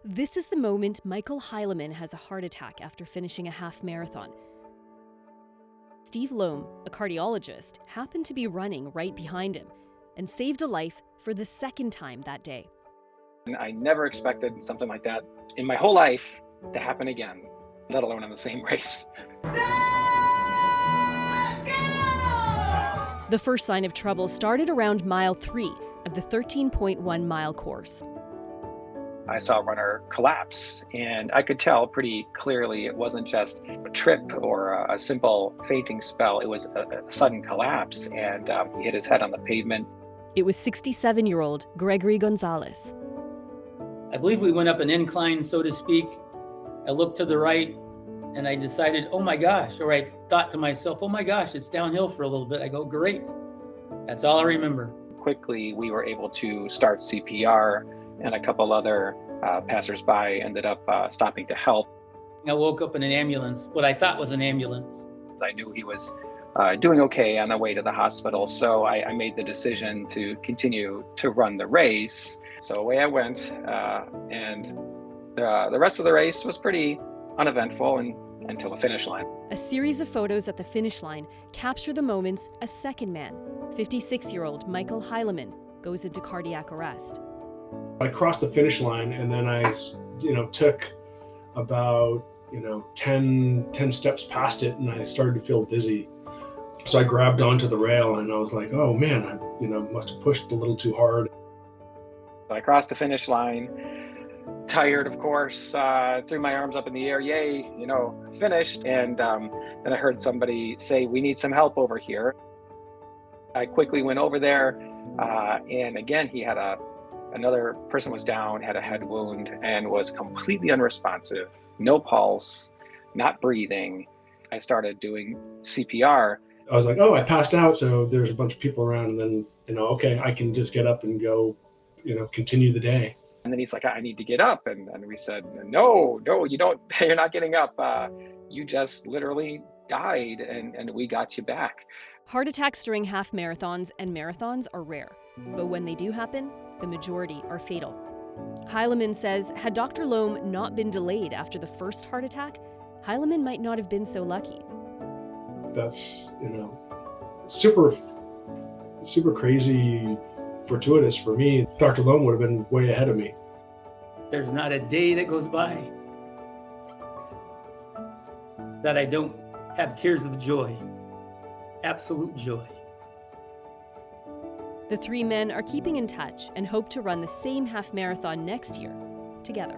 This is the moment Michael Heilemann has a heart attack after finishing a half marathon. Steve Lome, a cardiologist, happened to be running right behind him and saved a life for the second time that day. And I never expected something like that in my whole life to happen again, let alone in the same race. The first sign of trouble started around mile 3 of the 13.1 mile course. I saw a runner collapse, and I could tell pretty clearly it wasn't just a trip or a simple fainting spell. It was a sudden collapse, and he hit his head on the pavement. It was 67-year-old Gregory Gonzalez. I believe we went up an incline, so to speak. I looked to the right, and I decided, oh my gosh, or I thought to myself, oh my gosh, it's downhill for a little bit. I go, great. That's all I remember. Quickly, we were able to start CPR, and a couple other passersby ended up stopping to help. I woke up in an ambulance, what I thought was an ambulance. I knew he was doing okay on the way to the hospital, so I made the decision to continue to run the race. So away I went, and the rest of the race was pretty uneventful until the finish line. A series of photos at the finish line capture the moments a second man, 56-year-old Michael Heilemann, goes into cardiac arrest. I crossed the finish line, and then I took about 10 steps past it, and I started to feel dizzy. So I grabbed onto the rail, and I was like, oh man, I must have pushed a little too hard. I crossed the finish line, tired, of course, threw my arms up in the air, yay, finished. And then I heard somebody say, we need some help over here. I quickly went over there, and again, another person was down, had a head wound, and was completely unresponsive, no pulse, not breathing. I started doing CPR. I was like, oh, I passed out, so there's a bunch of people around, and then, okay, I can just get up and go, continue the day. And then he's like, I need to get up. And we said, no, you don't, you're not getting up. You just literally died, and we got you back. Heart attacks during half marathons and marathons are rare, but when they do happen, the majority are fatal. Heilemann says, had Dr. Lome not been delayed after the first heart attack, Heilemann might not have been so lucky. That's, super crazy, fortuitous for me. Dr. Lome would have been way ahead of me. There's not a day that goes by that I don't have tears of joy, absolute joy. The three men are keeping in touch and hope to run the same half marathon next year together.